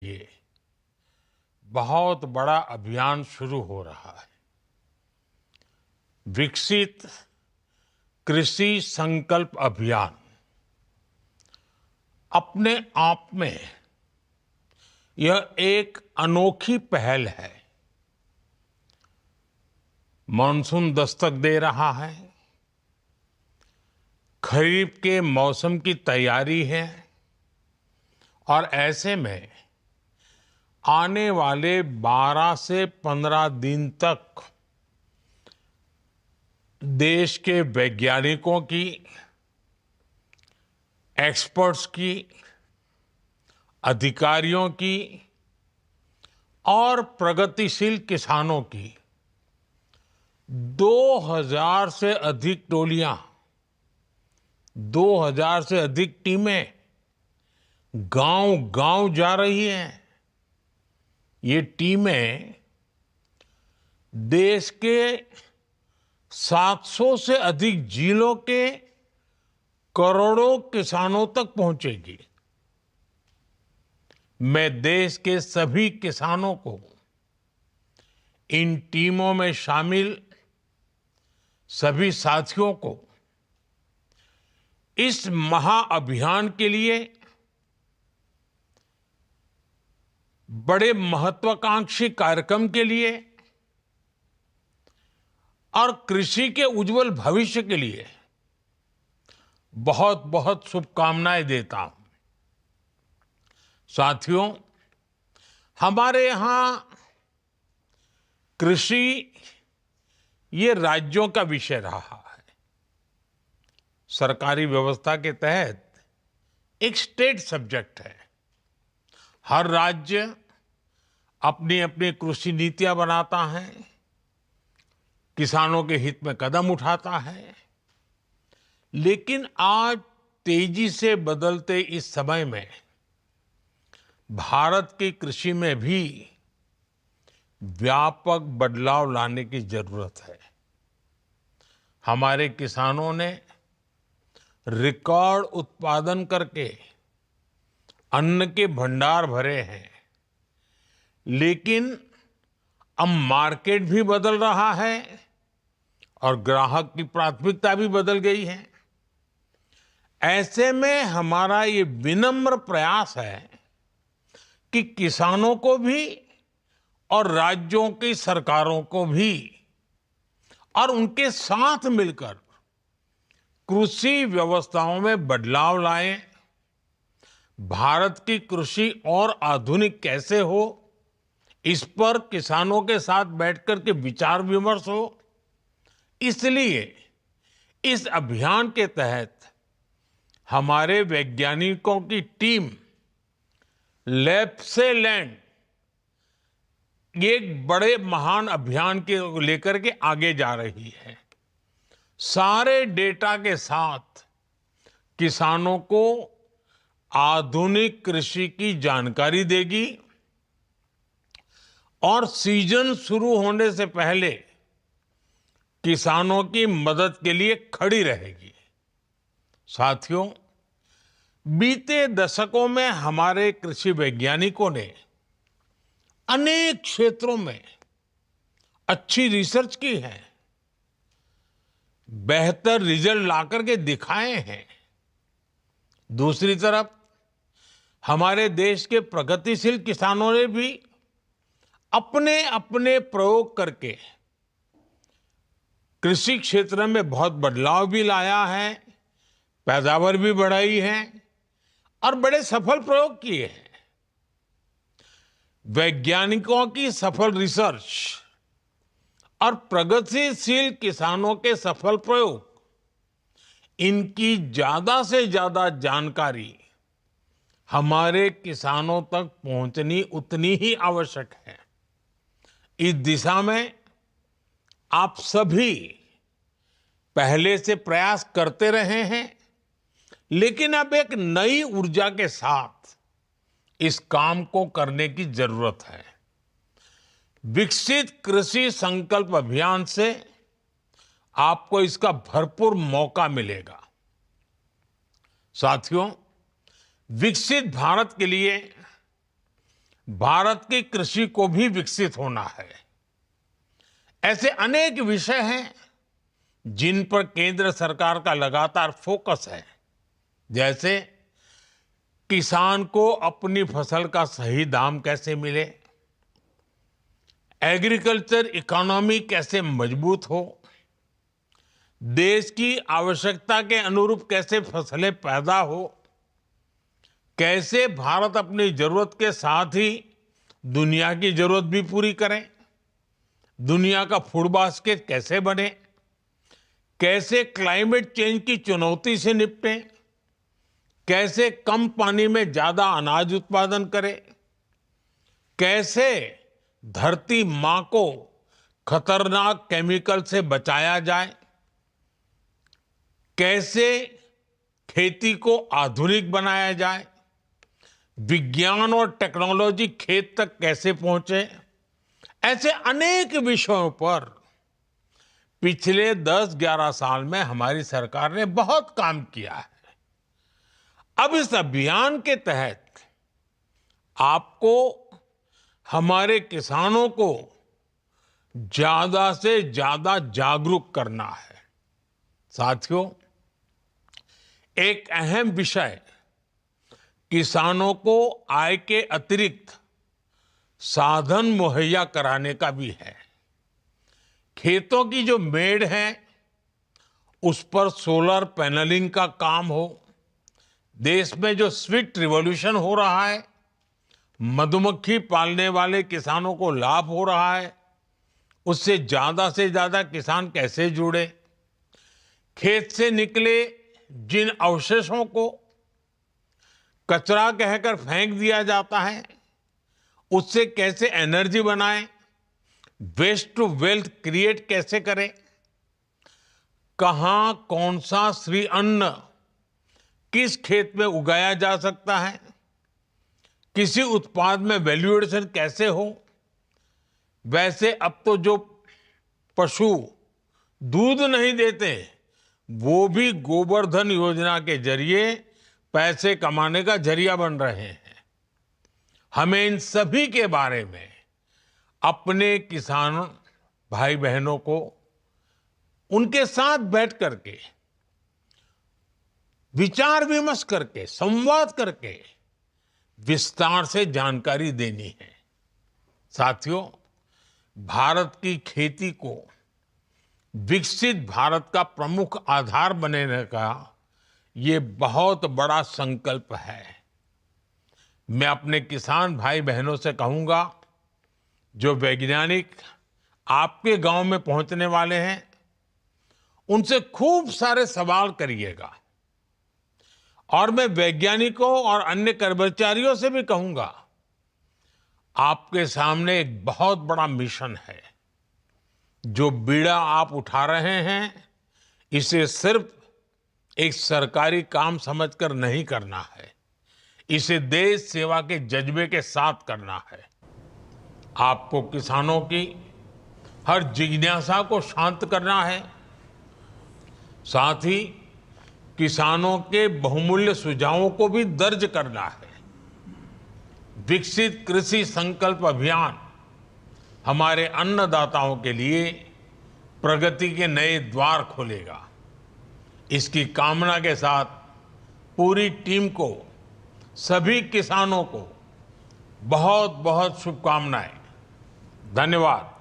लिए बहुत बड़ा अभियान शुरू हो रहा है। विकसित कृषि संकल्प अभियान अपने आप में यह एक अनोखी पहल है। मॉनसून दस्तक दे रहा है, खरीफ के मौसम की तैयारी है और ऐसे में आने वाले 12 से 15 दिन तक देश के वैज्ञानिकों की, एक्सपर्ट्स की, अधिकारियों की और प्रगतिशील किसानों की 2000 से अधिक टोलियां, 2000 से अधिक टीमें गांव-गांव जा रही हैं। ये टीमें देश के 700 से अधिक जिलों के करोड़ों किसानों तक पहुंचेगी। मैं देश के सभी किसानों को इन टीमों में शामिल सभी साथियों को इस महाअभियान के लिए बड़े महत्वाकांक्षी कार्यक्रम के लिए और कृषि के उज्जवल भविष्य के लिए बहुत बहुत शुभकामनाएं देता हूं। साथियों, हमारे यहां कृषि ये राज्यों का विषय रहा है। सरकारी व्यवस्था के तहत एक स्टेट सब्जेक्ट है। हर राज्य अपनी अपनी कृषि नीतियां बनाता है, किसानों के हित में कदम उठाता है। लेकिन आज तेजी से बदलते इस समय में भारत की कृषि में भी व्यापक बदलाव लाने की जरूरत है। हमारे किसानों ने रिकॉर्ड उत्पादन करके अन्न के भंडार भरे हैं, लेकिन अब मार्केट भी बदल रहा है और ग्राहक की प्राथमिकता भी बदल गई है। ऐसे में हमारा ये विनम्र प्रयास है कि किसानों को भी और राज्यों की सरकारों को भी और उनके साथ मिलकर कृषि व्यवस्थाओं में बदलाव लाएं। भारत की कृषि और आधुनिक कैसे हो, इस पर किसानों के साथ बैठकर के विचार विमर्श हो। इसलिए इस अभियान के तहत हमारे वैज्ञानिकों की टीम लैब से लैंड एक बड़े महान अभियान के लेकर के आगे जा रही है। सारे डेटा के साथ किसानों को आधुनिक कृषि की जानकारी देगी और सीजन शुरू होने से पहले किसानों की मदद के लिए खड़ी रहेगी। साथियों, बीते दशकों में हमारे कृषि वैज्ञानिकों ने अनेक क्षेत्रों में अच्छी रिसर्च की है, बेहतर रिजल्ट लाकर के दिखाए हैं। दूसरी तरफ हमारे देश के प्रगतिशील किसानों ने भी अपने अपने प्रयोग करके कृषि क्षेत्र में बहुत बदलाव भी लाया है, पैदावार भी बढ़ाई है और बड़े सफल प्रयोग किए हैं। वैज्ञानिकों की सफल रिसर्च और प्रगतिशील किसानों के सफल प्रयोग, इनकी ज्यादा से ज्यादा जानकारी हमारे किसानों तक पहुंचनी उतनी ही आवश्यक है। इस दिशा में आप सभी पहले से प्रयास करते रहे हैं, लेकिन अब एक नई ऊर्जा के साथ इस काम को करने की जरूरत है। विकसित कृषि संकल्प अभियान से आपको इसका भरपूर मौका मिलेगा। साथियों, विकसित भारत के लिए भारत की कृषि को भी विकसित होना है। ऐसे अनेक विषय हैं जिन पर केंद्र सरकार का लगातार फोकस है, जैसे किसान को अपनी फसल का सही दाम कैसे मिले, एग्रीकल्चर इकोनॉमी कैसे मजबूत हो, देश की आवश्यकता के अनुरूप कैसे फसलें पैदा हो, कैसे भारत अपनी जरूरत के साथ ही दुनिया की जरूरत भी पूरी करे, दुनिया का फूड बास्केट कैसे बने, कैसे क्लाइमेट चेंज की चुनौती से निपटें, कैसे कम पानी में ज्यादा अनाज उत्पादन करें, कैसे धरती मां को खतरनाक केमिकल से बचाया जाए, कैसे खेती को आधुनिक बनाया जाए, विज्ञान और टेक्नोलॉजी खेत तक कैसे पहुंचे। ऐसे अनेक विषयों पर पिछले 10-11 साल में हमारी सरकार ने बहुत काम किया है। अब इस अभियान के तहत आपको हमारे किसानों को ज्यादा से ज्यादा जागरूक करना है। साथियों, एक अहम विषय किसानों को आय के अतिरिक्त साधन मुहैया कराने का भी है। खेतों की जो मेड़ है उस पर सोलर पैनलिंग का काम हो, देश में जो स्वीट रिवॉल्यूशन हो रहा है, मधुमक्खी पालने वाले किसानों को लाभ हो रहा है, उससे ज्यादा किसान कैसे जुड़े, खेत से निकले जिन अवशेषों को कचरा कहकर फेंक दिया जाता है उससे कैसे एनर्जी बनाएं, वेस्ट टू वेल्थ क्रिएट कैसे करें, कहां कौन सा श्री अन्न किस खेत में उगाया जा सकता है, किसी उत्पाद में वैल्यू एडिशन कैसे हो। वैसे अब तो जो पशु दूध नहीं देते वो भी गोवर्धन योजना के जरिए पैसे कमाने का जरिया बन रहे हैं। हमें इन सभी के बारे में अपने किसान भाई बहनों को उनके साथ बैठ करके विचार विमर्श करके संवाद करके विस्तार से जानकारी देनी है। साथियों, भारत की खेती को विकसित भारत का प्रमुख आधार बनने का ये बहुत बड़ा संकल्प है। मैं अपने किसान भाई बहनों से कहूंगा, जो वैज्ञानिक आपके गांव में पहुंचने वाले हैं उनसे खूब सारे सवाल करिएगा। और मैं वैज्ञानिकों और अन्य कर्मचारियों से भी कहूंगा, आपके सामने एक बहुत बड़ा मिशन है। जो बीड़ा आप उठा रहे हैं इसे सिर्फ एक सरकारी काम समझकर नहीं करना है, इसे देश सेवा के जज्बे के साथ करना है। आपको किसानों की हर जिज्ञासा को शांत करना है, साथ ही किसानों के बहुमूल्य सुझावों को भी दर्ज करना है। विकसित कृषि संकल्प अभियान हमारे अन्नदाताओं के लिए प्रगति के नए द्वार खोलेगा। इसकी कामना के साथ पूरी टीम को, सभी किसानों को बहुत बहुत शुभकामनाएं। धन्यवाद।